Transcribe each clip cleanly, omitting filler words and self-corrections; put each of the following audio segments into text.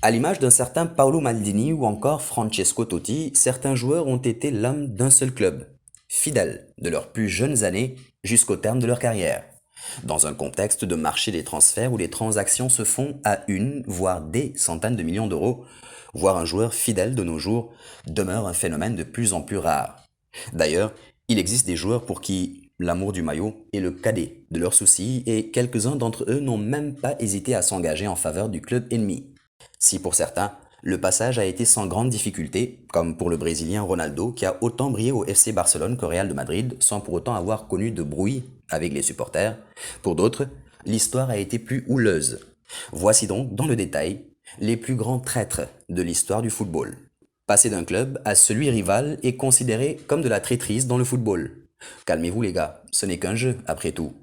À l'image d'un certain Paolo Maldini ou encore Francesco Totti, certains joueurs ont été l'âme d'un seul club, fidèles de leurs plus jeunes années jusqu'au terme de leur carrière. Dans un contexte de marché des transferts où les transactions se font à une, voire des centaines de millions d'euros, voir un joueur fidèle de nos jours demeure un phénomène de plus en plus rare. D'ailleurs, il existe des joueurs pour qui l'amour du maillot est le cadet de leurs soucis et quelques-uns d'entre eux n'ont même pas hésité à s'engager en faveur du club ennemi. Si pour certains, le passage a été sans grande difficulté, comme pour le Brésilien Ronaldo qui a autant brillé au FC Barcelone qu'au Real de Madrid sans pour autant avoir connu de bruit avec les supporters, pour d'autres, l'histoire a été plus houleuse. Voici donc, dans le détail, les plus grands traîtres de l'histoire du football. Passer d'un club à celui rival est considéré comme de la traîtrise dans le football. Calmez-vous les gars, ce n'est qu'un jeu après tout.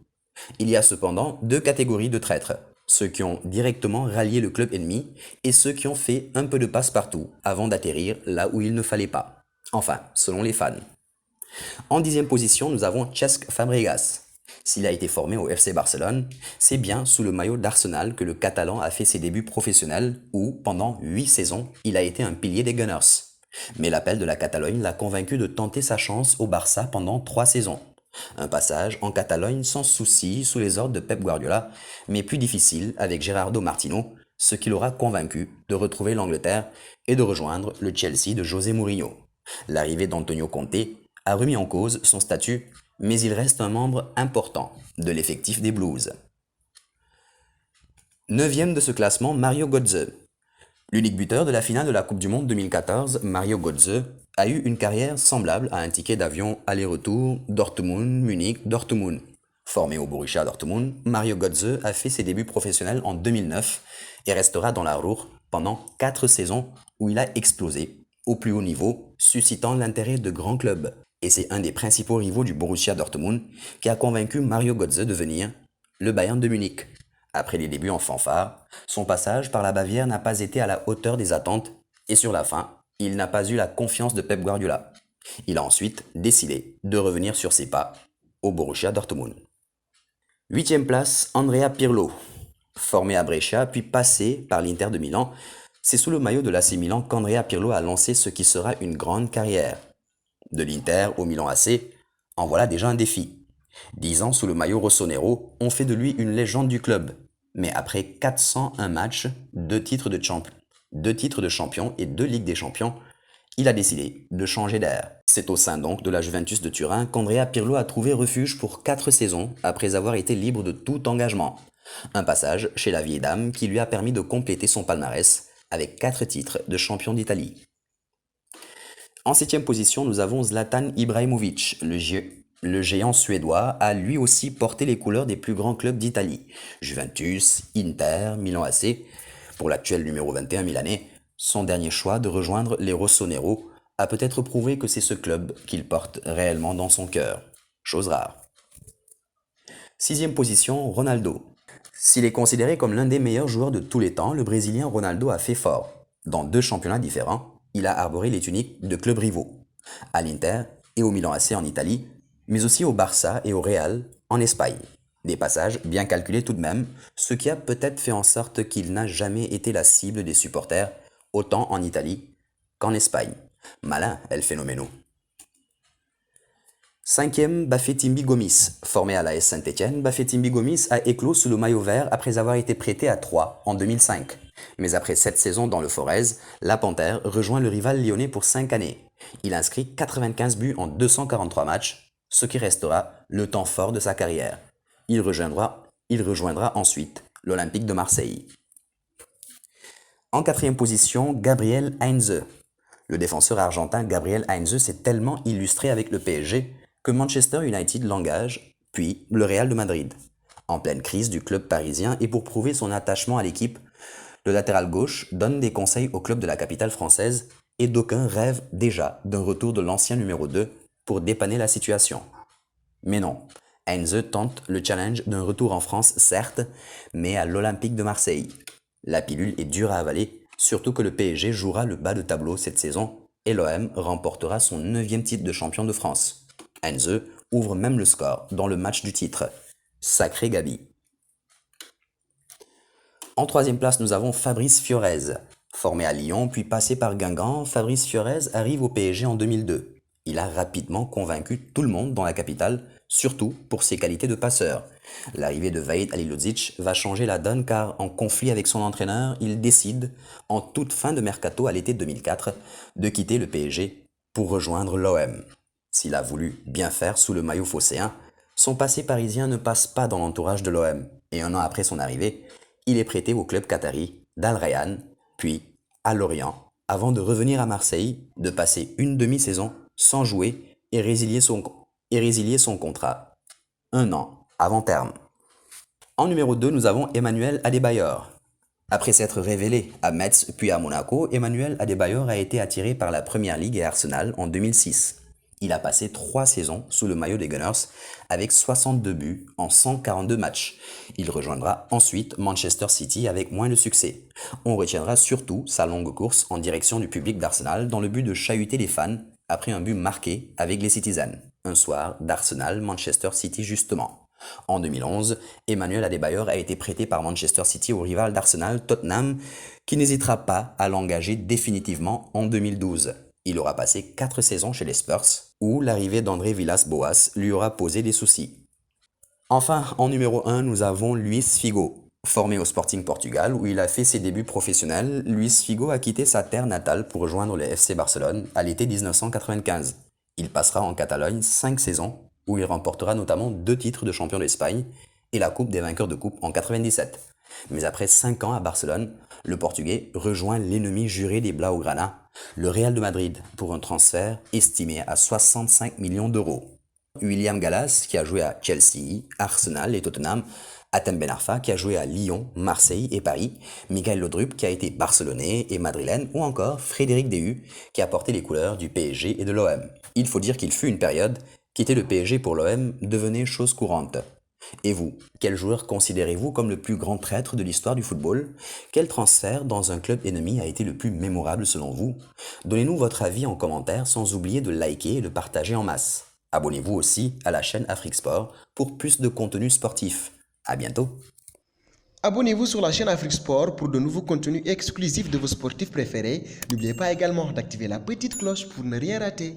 Il y a cependant deux catégories de traîtres, ceux qui ont directement rallié le club ennemi et ceux qui ont fait un peu de passe-partout avant d'atterrir là où il ne fallait pas. Enfin, selon les fans. En 10e position, nous avons Cesc Fabregas. S'il a été formé au FC Barcelone, c'est bien sous le maillot d'Arsenal que le Catalan a fait ses débuts professionnels où, pendant 8 saisons, il a été un pilier des Gunners. Mais l'appel de la Catalogne l'a convaincu de tenter sa chance au Barça pendant 3 saisons. Un passage en Catalogne sans souci sous les ordres de Pep Guardiola, mais plus difficile avec Gerardo Martino, ce qui l'aura convaincu de retrouver l'Angleterre et de rejoindre le Chelsea de José Mourinho. L'arrivée d'Antonio Conte a remis en cause son statut, mais il reste un membre important de l'effectif des Blues. 9e de ce classement, Mario Götze. L'unique buteur de la finale de la Coupe du Monde 2014, Mario Götze, a eu une carrière semblable à un ticket d'avion aller-retour Dortmund-Munich-Dortmund. Formé au Borussia Dortmund, Mario Götze a fait ses débuts professionnels en 2009 et restera dans la Ruhr pendant 4 saisons où il a explosé au plus haut niveau, suscitant l'intérêt de grands clubs. Et c'est un des principaux rivaux du Borussia Dortmund qui a convaincu Mario Götze de venir le Bayern de Munich. Après les débuts en fanfare, son passage par la Bavière n'a pas été à la hauteur des attentes et sur la fin, il n'a pas eu la confiance de Pep Guardiola. Il a ensuite décidé de revenir sur ses pas au Borussia Dortmund. 8e place, Andrea Pirlo. Formé à Brescia puis passé par l'Inter de Milan, c'est sous le maillot de l'AC Milan qu'Andrea Pirlo a lancé ce qui sera une grande carrière. De l'Inter au Milan AC, en voilà déjà un défi. 10 ans sous le maillot rossonero ont fait de lui une légende du club. Mais après 401 matchs, 2 titres de champion et 2 Ligues des Champions, il a décidé de changer d'air. C'est au sein donc de la Juventus de Turin qu'Andrea Pirlo a trouvé refuge pour 4 saisons après avoir été libre de tout engagement. Un passage chez la vieille dame qui lui a permis de compléter son palmarès avec 4 titres de champion d'Italie. En 7e position, nous avons Zlatan Ibrahimovic. Le géant suédois a lui aussi porté les couleurs des plus grands clubs d'Italie. Juventus, Inter, Milan AC. Pour l'actuel numéro 21 milanais, son dernier choix de rejoindre les Rossonero a peut-être prouvé que c'est ce club qu'il porte réellement dans son cœur. Chose rare. 6e position, Ronaldo. S'il est considéré comme l'un des meilleurs joueurs de tous les temps, le Brésilien Ronaldo a fait fort. Dans 2 championnats différents, il a arboré les tuniques de clubs rivaux, à l'Inter et au Milan AC en Italie, mais aussi au Barça et au Real en Espagne. Des passages bien calculés tout de même, ce qui a peut-être fait en sorte qu'il n'a jamais été la cible des supporters, autant en Italie qu'en Espagne. Malin, El Fenomeno. 5e, Bafétimbi Gomis. Formé à l'AS Saint-Étienne, Bafétimbi Gomis a éclos sous le maillot vert après avoir été prêté à Troyes en 2005. Mais après 7 saisons dans le Forez, la Panthère rejoint le rival lyonnais pour 5 années. Il inscrit 95 buts en 243 matchs, ce qui restera le temps fort de sa carrière. Il rejoindra ensuite l'Olympique de Marseille. En 4e position, Gabriel Heinze. Le défenseur argentin Gabriel Heinze s'est tellement illustré avec le PSG que Manchester United l'engage, puis le Real de Madrid. En pleine crise du club parisien et pour prouver son attachement à l'équipe, le latéral gauche donne des conseils au club de la capitale française et d'aucuns rêvent déjà d'un retour de l'ancien numéro 2 pour dépanner la situation. Mais non, Heinze tente le challenge d'un retour en France certes, mais à l'Olympique de Marseille. La pilule est dure à avaler, surtout que le PSG jouera le bas de tableau cette saison et l'OM remportera son 9e titre de champion de France. Heinze ouvre même le score dans le match du titre. Sacré Gabi. En 3e place, nous avons Fabrice Fiorez. Formé à Lyon puis passé par Guingamp, Fabrice Fiorez arrive au PSG en 2002. Il a rapidement convaincu tout le monde dans la capitale, surtout pour ses qualités de passeur. L'arrivée de Vahid Halilovic va changer la donne car, en conflit avec son entraîneur, il décide, en toute fin de mercato à l'été 2004, de quitter le PSG pour rejoindre l'OM. S'il a voulu bien faire sous le maillot phocéen, son passé parisien ne passe pas dans l'entourage de l'OM, et un an après son arrivée, il est prêté au club qatari d'Al Rayyan, puis à Lorient, avant de revenir à Marseille, de passer une demi-saison sans jouer et résilier son contrat, un an avant terme. En numéro 2, nous avons Emmanuel Adebayor. Après s'être révélé à Metz puis à Monaco, Emmanuel Adebayor a été attiré par la Première Ligue et Arsenal en 2006. Il a passé 3 saisons sous le maillot des Gunners avec 62 buts en 142 matchs. Il rejoindra ensuite Manchester City avec moins de succès. On retiendra surtout sa longue course en direction du public d'Arsenal dans le but de chahuter les fans après un but marqué avec les Citizens, un soir d'Arsenal-Manchester City justement. En 2011, Emmanuel Adebayor a été prêté par Manchester City au rival d'Arsenal, Tottenham, qui n'hésitera pas à l'engager définitivement en 2012. Il aura passé 4 saisons chez les Spurs, où l'arrivée d'André Villas-Boas lui aura posé des soucis. Enfin, en numéro 1, nous avons Luis Figo. Formé au Sporting Portugal, où il a fait ses débuts professionnels, Luis Figo a quitté sa terre natale pour rejoindre le FC Barcelone à l'été 1995. Il passera en Catalogne 5 saisons, où il remportera notamment 2 titres de champion d'Espagne et la Coupe des vainqueurs de coupe en 97. Mais après 5 ans à Barcelone, le Portugais rejoint l'ennemi juré des Blaugrana, le Real de Madrid, pour un transfert estimé à 65 millions d'euros. William Gallas, qui a joué à Chelsea, Arsenal et Tottenham, Atem Ben Arfa, qui a joué à Lyon, Marseille et Paris, Michael Laudrup, qui a été barcelonais et madrilène, ou encore Frédéric Dehu, qui a porté les couleurs du PSG et de l'OM. Il faut dire qu'il fut une période, quitter le PSG pour l'OM devenait chose courante. Et vous, quel joueur considérez-vous comme le plus grand traître de l'histoire du football? Quel transfert dans un club ennemi a été le plus mémorable selon vous? Donnez-nous votre avis en commentaire sans oublier de liker et de partager en masse. Abonnez-vous aussi à la chaîne Afrique Sport pour plus de contenu sportif. À bientôt. Abonnez-vous sur la chaîne Afrique Sport pour de nouveaux contenus exclusifs de vos sportifs préférés. N'oubliez pas également d'activer la petite cloche pour ne rien rater.